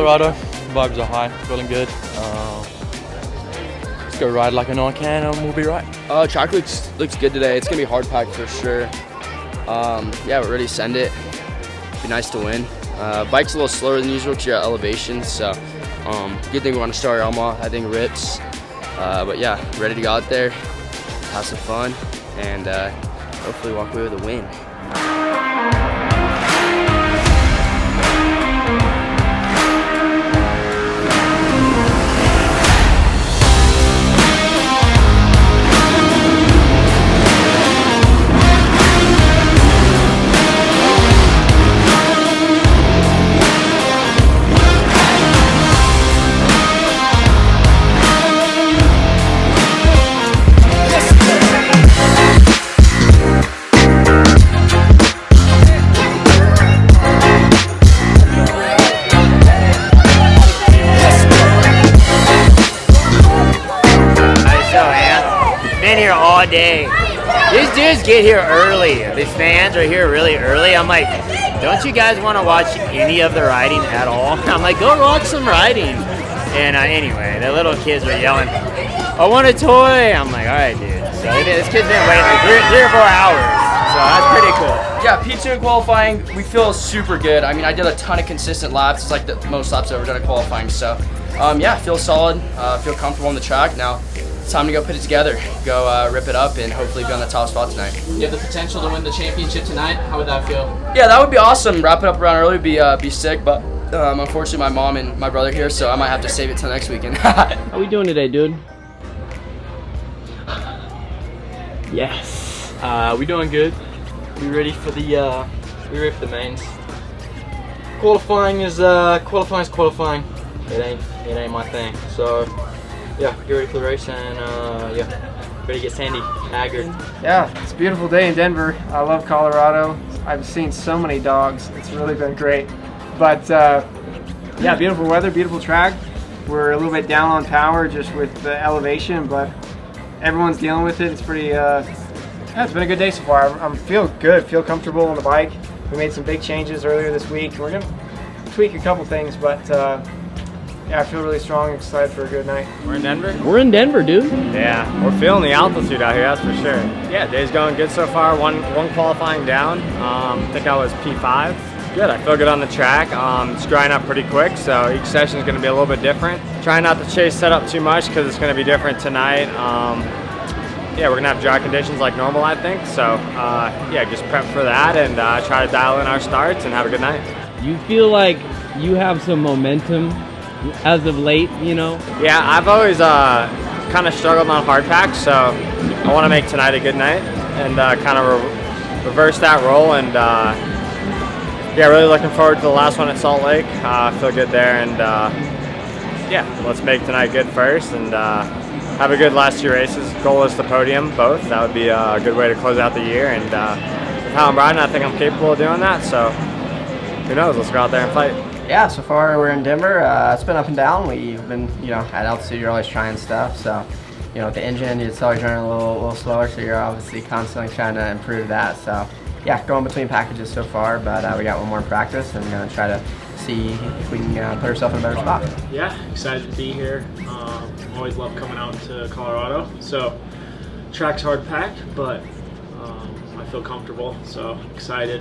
Colorado, vibes are high, feeling good. Let's go ride like I know I can and we'll be right. Track looks good today. It's gonna be hard packed for sure. Yeah, we're ready to send it. Be nice to win. Bike's a little slower than usual because you're at elevation, so good thing we want to start our Yamaha. I think rips. But yeah, ready to go out there, have some fun, and hopefully walk away with a win. All day. These dudes get here early. These fans are here really early. I'm like, don't you guys want to watch any of the riding at all? I'm like, go watch some riding. And anyway, the little kids were yelling, I want a toy. I'm like, all right, dude. So this kid's been waiting like 3 or 4 hours. So that's pretty cool. Yeah, P2 in qualifying, we feel super good. I mean, I did a ton of consistent laps. It's like the most laps I've ever done in qualifying. So yeah, feel solid, feel comfortable on the track. Now, it's time to go put it together, go rip it up, and hopefully be on the top spot tonight. You have the potential to win the championship tonight. How would that feel? Yeah, that would be awesome. Wrap it up around early would be sick, but unfortunately my mom and my brother here, so I might have to save it till next weekend. How we doing today, dude? Yes. We doing good. We ready for the mains. Qualifying is qualifying. It ain't my thing. So yeah, get ready for the race and yeah, ready to get sandy, haggard. Yeah, it's a beautiful day in Denver. I love Colorado. I've seen so many dogs. It's really been great. But yeah, beautiful weather, beautiful track. We're a little bit down on power just with the elevation, but everyone's dealing with it. It's pretty, yeah, it's been a good day so far. I feel good, feel comfortable on the bike. We made some big changes earlier this week. We're gonna tweak a couple things, but yeah, I feel really strong, excited for a good night. We're in Denver? We're in Denver, dude. Yeah, we're feeling the altitude out here, that's for sure. Yeah, day's going good so far. One qualifying down. I think I was P5. Good, I feel good on the track. It's grinding up pretty quick, so each session is going to be a little bit different. Try not to chase setup too much because it's going to be different tonight. Yeah, we're going to have dry conditions like normal, I think. So yeah, just prep for that and try to dial in our starts and have a good night. You feel like you have some momentum as of late, you know? Yeah, I've always kind of struggled on hard packs, so I want to make tonight a good night and kind of reverse that role. And yeah, really looking forward to the last one at Salt Lake. I feel good there, and yeah, let's make tonight good first and have a good last 2 races. Goal is the podium, both. That would be a good way to close out the year, and with how I'm riding, I think I'm capable of doing that, so who knows, let's go out there and fight. Yeah, so far we're in Denver. It's been up and down. We've been, you know, at altitude you're always trying stuff. So, you know, with the engine, it's always running a little slower. So you're obviously constantly trying to improve that. So, yeah, going between packages so far, but we got one more in practice and gonna try to see if we can put ourselves in a better spot. Yeah, excited to be here. Always love coming out to Colorado. So, track's hard packed, but I feel comfortable. So excited.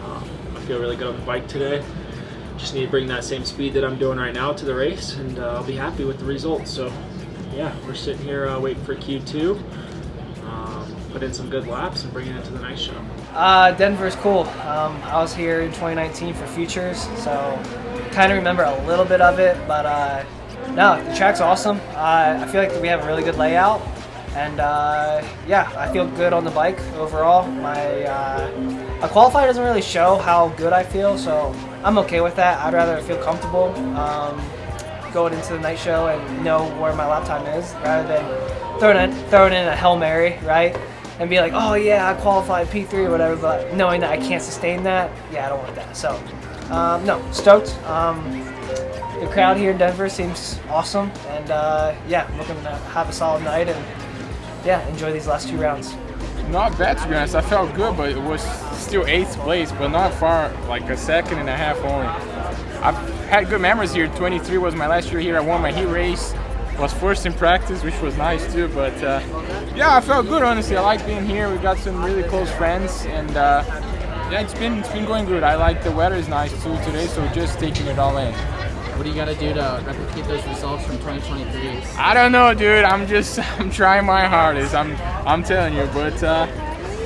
I feel really good on the bike today. Just need to bring that same speed that I'm doing right now to the race, and I'll be happy with the results. So yeah, we're sitting here waiting for Q2, put in some good laps and bring it into the night show. Denver's cool. I was here in 2019 for Futures, so kind of remember a little bit of it, but no, the track's awesome. I feel like we have a really good layout, and yeah, I feel good on the bike overall. My qualifier doesn't really show how good I feel, so I'm okay with that. I'd rather feel comfortable going into the night show and know where my lap time is, rather than throwing in a Hail Mary, right? And be like, oh yeah, I qualified P3 or whatever, but knowing that I can't sustain that, yeah, I don't want that. So, no, stoked. The crowd here in Denver seems awesome, and yeah, looking to have a solid night and yeah, enjoy these last 2 rounds. Not bad, to be honest. I felt good, but it was still 8th place, but not far, like a second and a half only. I've had good memories here. 23 was my last year here. I won my heat race. Was first in practice, which was nice too. But yeah, I felt good, honestly. I like being here. We got some really close friends, and yeah, it's been going good. I like the weather is nice too today, so just taking it all in. What do you got to do to replicate those results from 2023? I don't know, dude. I'm trying my hardest. I'm telling you, but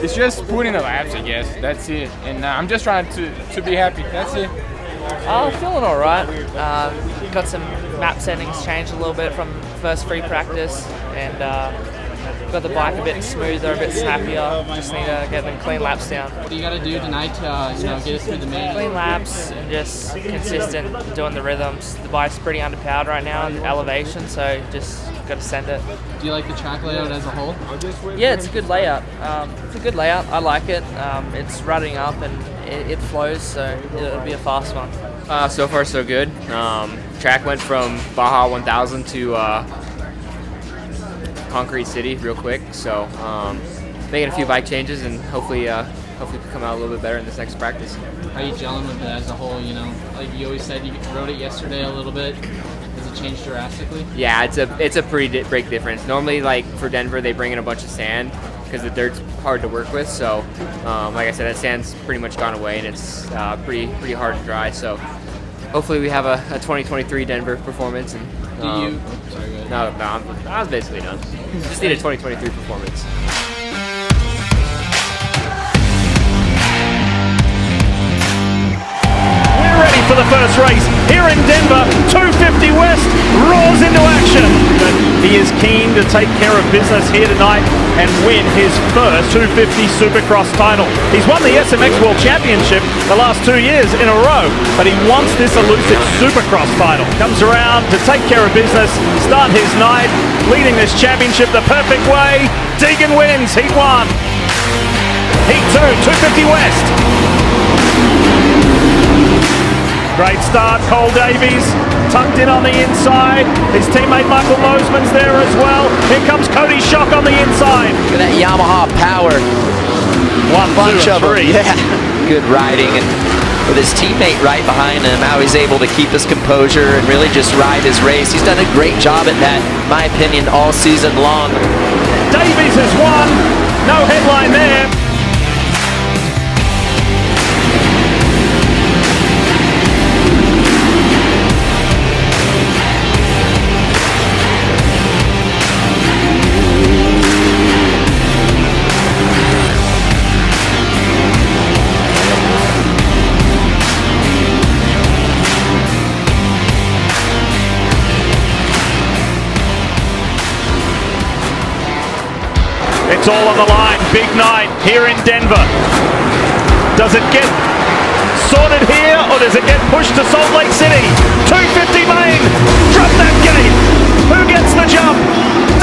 it's just putting the laps, I guess. That's it. And I'm just trying to be happy. That's it. I'm feeling all right. Got some map settings changed a little bit from first free practice, and got the bike a bit smoother, a bit snappier. Just need to get them clean laps down. What do you got to do tonight to get us through the main? Clean laps and just consistent doing the rhythms. The bike's pretty underpowered right now in elevation, so just got to send it. Do you like the track layout as a whole? Yeah, it's a good layout. It's a good layout. I like it. It's rutting up and it flows, so it'll be a fast one. So far, so good. Track went from Baja 1000 to Concrete City real quick, so making a few bike changes and hopefully come out a little bit better in this next practice. How are you gelling with it as a whole? Like you always said, you rode it yesterday a little bit. Has it changed drastically? Yeah, it's a pretty big difference. Normally, like for Denver, they bring in a bunch of sand because the dirt's hard to work with. So, like I said, that sand's pretty much gone away and it's pretty hard and dry. So, hopefully, we have a 2023 Denver performance. And sorry, go ahead. No, I was basically done. Just need a 2023 performance. We're ready for the first race here in Denver. 250 West roars into action. But he is keen to take care of business here tonight and win his first 250 Supercross title. He's won the SMX World Championship the last 2 years in a row, but he wants this elusive Supercross title. Comes around to take care of business, start his night, leading this championship the perfect way. Deegan wins Heat 1. Heat 2, 250 West. Great start, Cole Davies tucked in on the inside. His teammate Michael Mosman's there as well. Here comes Cody Shock on the inside. Look at that Yamaha power. One bunch two, of them. three. Yeah, good riding, and with his teammate right behind him, how he's able to keep his composure and really just ride his race. He's done a great job at that, in my opinion, all season long. Davies has won. No headline there. It's all on the line. Big night here in Denver. Does it get sorted here or does it get pushed to Salt Lake City? 250 main. Drop that gate. Who gets the jump?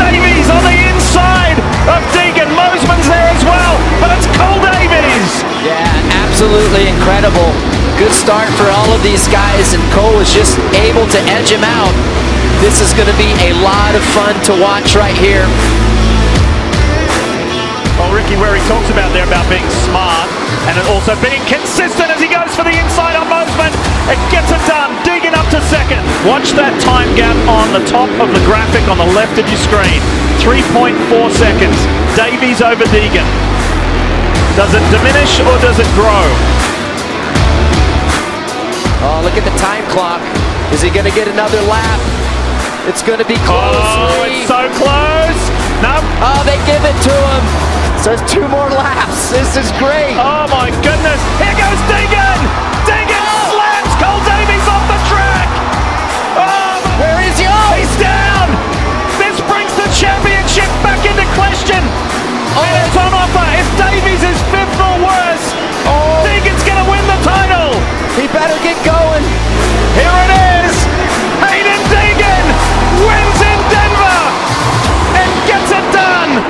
Davies on the inside of Deegan. Mosman's there as well, but it's Cole Davies. Yeah, absolutely incredible. Good start for all of these guys, and Cole was just able to edge him out. This is going to be a lot of fun to watch right here. Well, Ricky, where he talks about there about being smart and also being consistent as he goes for the inside on Mosman. It gets it done. Deegan up to second. Watch that time gap on the top of the graphic on the left of your screen. 3.4 seconds. Davies over Deegan. Does it diminish or does it grow? Oh, look at the time clock. Is he going to get another lap? It's going to be close. Oh, it's so close. No. Oh, they give it to him. So it's 2 more laps. This is great. Oh my goodness. Here goes Deegan. Deegan slams Cole Davies off the track. Oh, where is he? Oh, he's down. This brings the championship back into question. And it's on offer. If Davies is 5th or worse, Deegan's going to win the title. He better get going. Here it is. Haiden Deegan wins in Denver and gets it done.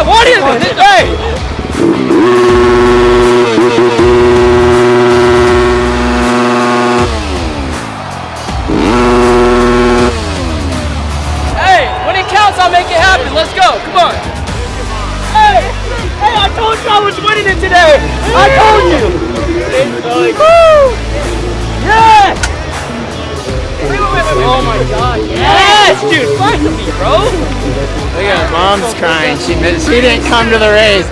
I wanted it. Hey! Hey, when it counts, I'll make it happen. Let's go. Come on. Hey, I told you I was winning it today. I told you. Woo! Yes! Wait. Oh my God. Yes, dude. Finally, bro. Look at her, mom's crying. She didn't come to the race.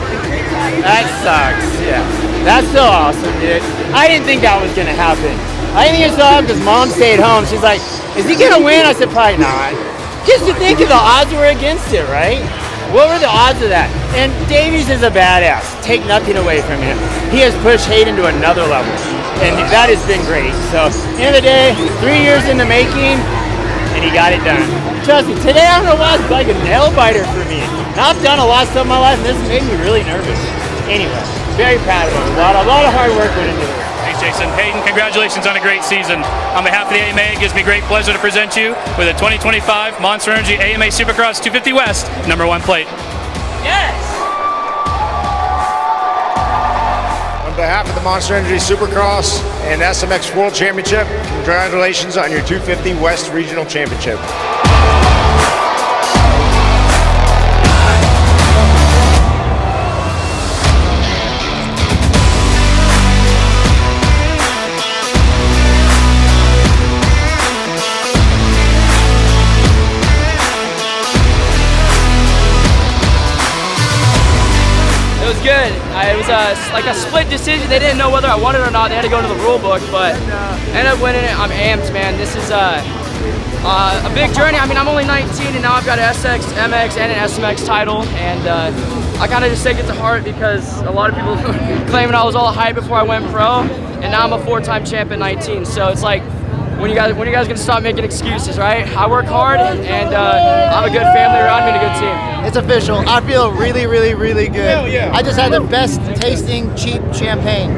That sucks. Yeah. That's so awesome, dude. I didn't think that was gonna happen. I didn't think it was so happen because mom stayed home. She's like, is he gonna win? I said, probably not. Just to think of the odds were against it, right? What were the odds of that? And Davies is a badass. Take nothing away from him. He has pushed Haiden to another level. And that has been great. So, at the end of the day, 3 years in the making, and he got it done. Trust me, today I don't know why, it's like a nail biter for me. And I've done a lot of stuff in my life, and this made me really nervous. Anyway, very proud of him. A lot of hard work went into this. Thanks, Jason. Haiden, congratulations on a great season. On behalf of the AMA, it gives me great pleasure to present you with a 2025 Monster Energy AMA Supercross 250 West #1 plate. Yes! On behalf of the Monster Energy Supercross and SMX World Championship, congratulations on your 250 West Regional Championship. It was good. It was like a split decision. They didn't know whether I won it or not. They had to go to the rule book, but ended up winning it. I'm amped, man. This is a big journey. I mean, I'm only 19, and now I've got an SX, MX, and an SMX title, and I kind of just take it to heart because a lot of people claiming I was all hype before I went pro, and now I'm a 4-time champ at 19. So it's like, when you guys gonna stop making excuses, right? I work hard, and I have a good family around me and a good team. It's official. I feel really, really, really good. Hell yeah. I just had the best tasting cheap champagne,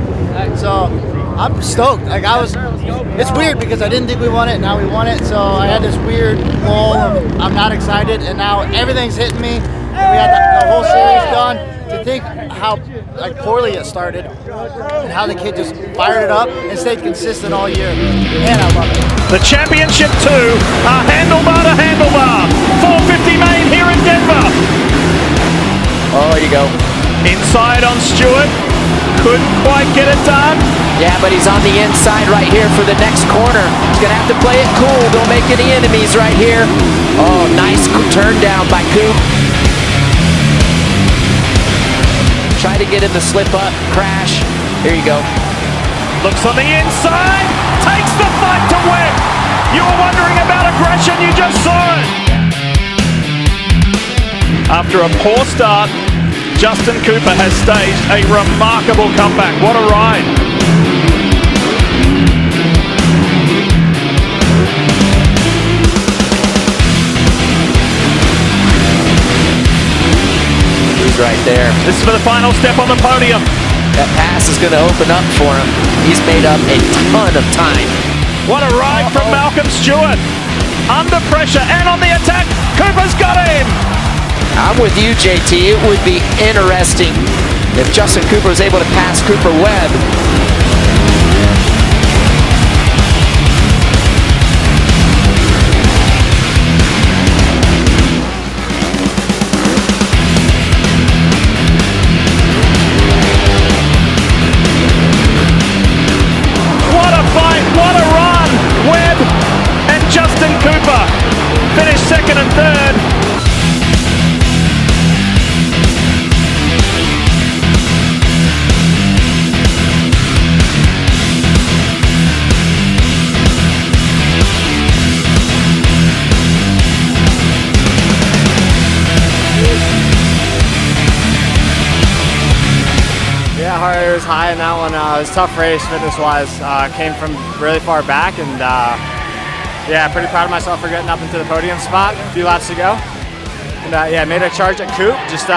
so I'm stoked. Like it's weird because I didn't think we won it. Now we won it, so I had this weird lull of I'm not excited, and now everything's hitting me. We had the whole series done. To think how poorly it started and how the kid just fired it up and stayed consistent all year. Man, I love it. The Championship 2 are handlebar to handlebar. 450 main here in Denver. Oh, there you go. Inside on Stewart. Couldn't quite get it done. Yeah, but he's on the inside right here for the next corner. He's going to have to play it cool. Don't make any enemies right here. Oh, nice turn down by Coop. Try to get in the slip up, crash. Here you go. Looks on the inside, takes the fight to Webb. You were wondering about aggression, you just saw it. After a poor start, Justin Cooper has staged a remarkable comeback. What a ride. Right there. This is for the final step on the podium. That pass is going to open up for him. He's made up a ton of time. What a ride from Malcolm Stewart. Under pressure and on the attack. Cooper's got him. I'm with you, JT. It would be interesting if Justin Cooper was able to pass Cooper Webb. Justin Cooper finished second and third. Yeah, heart was high in that one. It was a tough race fitness-wise. Came from really far back, and yeah, pretty proud of myself for getting up into the podium spot a few laps to go. And yeah, made a charge at Coop. Just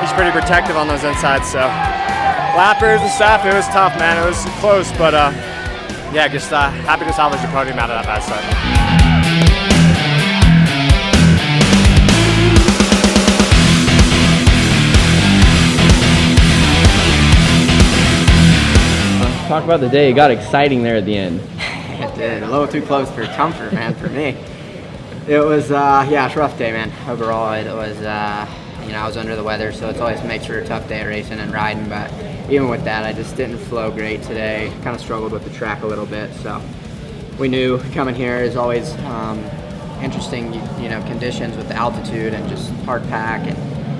he's pretty protective on those insides. So lappers and stuff, it was tough, man. It was close, but yeah, just happy to salvage the podium out of that bad start. about the day. It got exciting there at the end. It did. A little too close for comfort, man, for me. It was, yeah, it's a rough day, man. Overall, it was, you know, I was under the weather, so it's always makes for a tough day of racing and riding. But even with that, I just didn't flow great today. Kind of struggled with the track a little bit. So we knew coming here is always interesting, you know, conditions with the altitude and just hard pack, and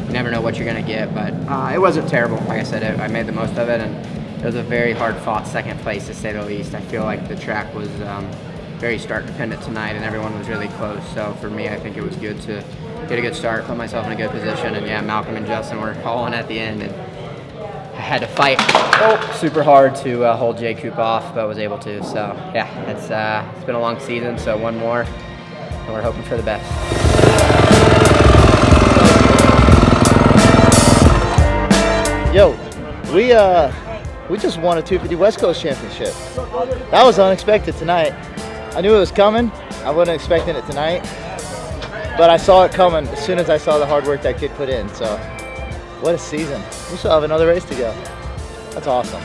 you never know what you're going to get. But it wasn't terrible. Like I said, I made the most of it, and it was a very hard-fought second place, to say the least. I feel like the track was very start-dependent tonight, and everyone was really close. So for me, I think it was good to get a good start, put myself in a good position, and yeah, Malcolm and Justin were all in at the end, and I had to fight super hard to hold J. Coop off, but was able to. So yeah, it's been a long season, so one more, and we're hoping for the best. Yo, we just won a 250 West Coast Championship. That was unexpected tonight. I knew it was coming. I wasn't expecting it tonight, but I saw it coming as soon as I saw the hard work that kid put in. So what a season. We still have another race to go. That's awesome.